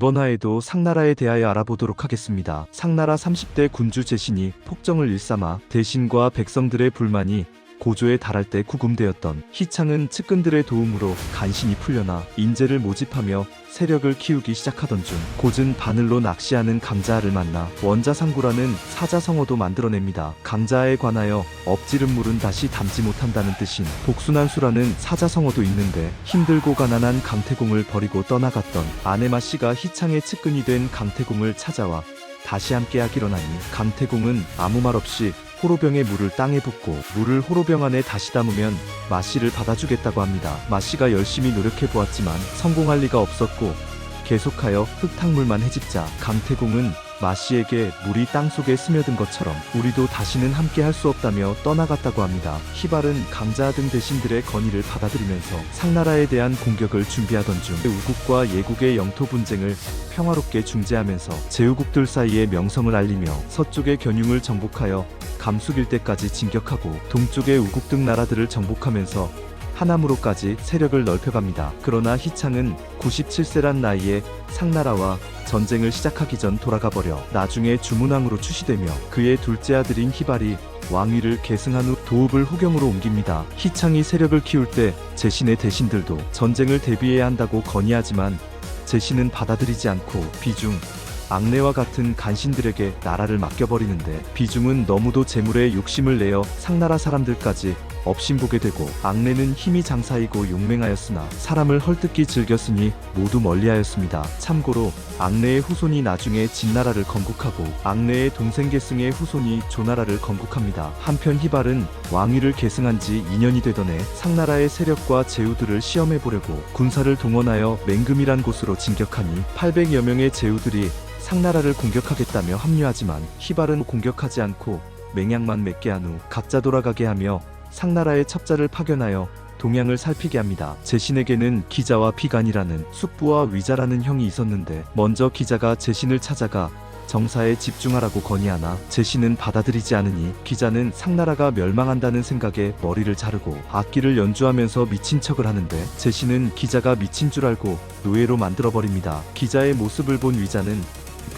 이번 화에도 상나라에 대하여 알아보도록 하겠습니다. 상나라 30대 군주 제신이 폭정을 일삼아 대신과 백성들의 불만이 고조에 달할 때 구금되었던 희창은 측근들의 도움으로 간신히 풀려나 인재를 모집하며 세력을 키우기 시작하던 중 고진 바늘로 낚시하는 강자를 만나 원자상구라는 사자성어도 만들어냅니다. 강자에 관하여 엎지른 물은 다시 담지 못한다는 뜻인 복순한수라는 사자성어도 있는데 힘들고 가난한 강태공을 버리고 떠나갔던 아내마씨가 희창의 측근이 된 강태공을 찾아와 다시 함께하기로 하니 강태공은 아무 말 없이 호로병에 물을 땅에 붓고 물을 호로병 안에 다시 담으면 마씨를 받아주겠다고 합니다. 마씨가 열심히 노력해보았지만 성공할 리가 없었고 계속하여 흙탕물만 헤집자 강태공은 마씨에게 물이 땅속에 스며든 것처럼 우리도 다시는 함께 할 수 없다며 떠나갔다고 합니다. 희발은 강자 등 대신들의 건의를 받아들이면서 상나라에 대한 공격을 준비하던 중 우국과 예국의 영토 분쟁을 평화롭게 중재하면서 제후국들 사이에 명성을 알리며 서쪽의 견융을 정복하여 감숙 일대까지 진격하고 동쪽의 우국 등 나라들을 정복하면서 하남으로까지 세력을 넓혀갑니다. 그러나 희창은 97세란 나이에 상나라와 전쟁을 시작하기 전 돌아가버려 나중에 주문왕으로 추시되며 그의 둘째 아들인 희발이 왕위를 계승한 후 도읍을 후경으로 옮깁니다. 희창이 세력을 키울 때 제신의 대신들도 전쟁을 대비해야 한다고 건의하지만 제신은 받아들이지 않고 비중, 앙내와 같은 간신들에게 나라를 맡겨버리는데 비중은 너무도 재물에 욕심을 내어 상나라 사람들까지 업신보게 되고 앙내는 힘이 장사이고 용맹하였으나 사람을 헐뜯기 즐겼으니 모두 멀리하였습니다. 참고로 앙내의 후손이 나중에 진나라를 건국하고 앙내의 동생 계승의 후손이 조나라를 건국합니다. 한편 희발은 왕위를 계승한 지 2년이 되던 해 상나라의 세력과 제후들을 시험해보려고 군사를 동원하여 맹금이란 곳으로 진격하니 800여 명의 제후들이 상나라를 공격하겠다며 합류하지만 희발은 공격하지 않고 맹약만 맺게 한 후 각자 돌아가게 하며 상나라의 첩자를 파견하여 동향을 살피게 합니다. 제신에게는 기자와 비간이라는 숙부와 위자라는 형이 있었는데 먼저 기자가 제신을 찾아가 정사에 집중하라고 건의하나 제신은 받아들이지 않으니 기자는 상나라가 멸망한다는 생각에 머리를 자르고 악기를 연주하면서 미친 척을 하는데 제신은 기자가 미친 줄 알고 노예로 만들어버립니다. 기자의 모습을 본 위자는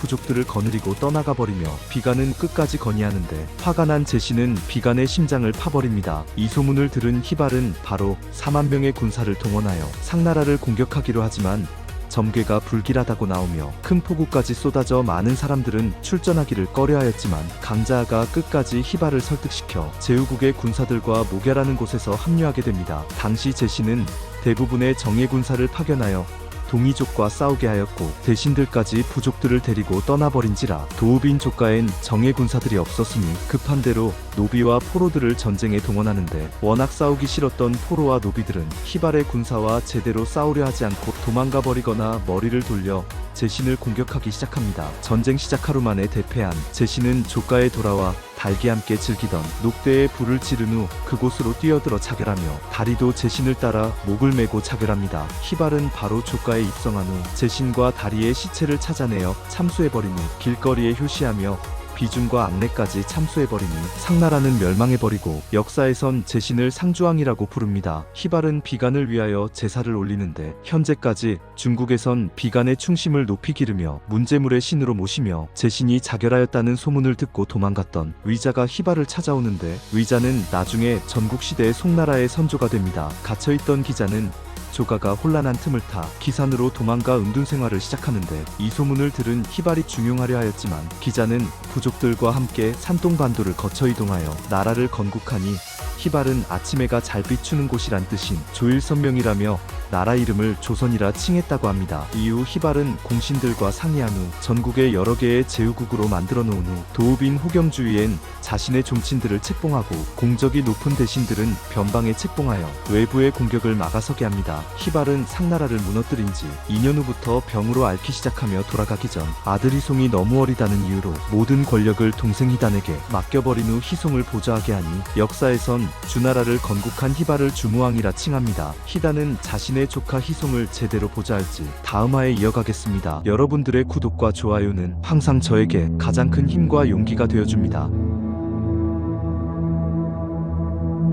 부족들을 거느리고 떠나가 버리며 비간은 끝까지 건의하는데 화가 난 제신은 비간의 심장을 파버립니다. 이 소문을 들은 희발은 바로 4만 명의 군사를 동원하여 상나라를 공격하기로 하지만 점괘가 불길하다고 나오며 큰 폭우까지 쏟아져 많은 사람들은 출전하기를 꺼려하였지만 강자가 끝까지 희발을 설득시켜 제후국의 군사들과 목야라는 곳에서 합류하게 됩니다. 당시 제신은 대부분의 정예 군사를 파견하여 동이족과 싸우게 하였고 대신들까지 부족들을 데리고 떠나버린지라 도읍인 족가엔 정예 군사들이 없었으니 급한 대로 노비와 포로들을 전쟁에 동원하는데 워낙 싸우기 싫었던 포로와 노비들은 희발의 군사와 제대로 싸우려 하지 않고 도망가 버리거나 머리를 돌려 제신을 공격하기 시작합니다. 전쟁 시작 하루 만에 대패한 제신은 족가에 돌아와 달기 함께 즐기던 녹대에 불을 지른 후 그곳으로 뛰어들어 자결하며 다리도 제신을 따라 목을 메고 자결합니다. 희발은 바로 족가에 입성한 후 제신과 다리의 시체를 찾아내어 참수해버린 후 길거리에 효시하며 비중과 앙내까지 참수해버리니 상나라는 멸망해버리고 역사에선 제신을 상주왕이라고 부릅니다. 희발은 비간을 위하여 제사를 올리는데 현재까지 중국에선 비간의 충심을 높이 기르며 문제물의 신으로 모시며 제신이 자결하였다는 소문을 듣고 도망갔던 위자가 희발을 찾아오는데 위자는 나중에 전국시대의 송나라의 선조가 됩니다. 갇혀있던 기자는 조가가 혼란한 틈을 타 기산으로 도망가 은둔생활을 시작하는데 이 소문을 들은 희발이 중용하려 하였지만 기자는 부족들과 함께 산동반도를 거쳐 이동하여 나라를 건국하니 희발은 아침해가 잘 비추는 곳이란 뜻인 조일선명이라며 나라 이름을 조선이라 칭했다고 합니다. 이후 희발은 공신들과 상의한 후 전국의 여러 개의 제후국으로 만들어 놓은 후 도읍인 후경 주위엔 자신의 종친들을 책봉하고 공적이 높은 대신들은 변방에 책봉하여 외부의 공격을 막아서게 합니다. 희발은 상나라를 무너뜨린 지 2년 후부터 병으로 앓기 시작하며 돌아가기 전 아들 희송이 너무 어리다는 이유로 모든 권력을 동생 희단에게 맡겨버린 후 희송을 보좌하게 하니 역사에선 주나라를 건국한 희발을 주무왕이라 칭합니다. 희단은 자신의 조카 희송을 제대로 보좌할지 다음 화에 이어가겠습니다. 여러분들의 구독과 좋아요는 항상 저에게 가장 큰 힘과 용기가 되어줍니다.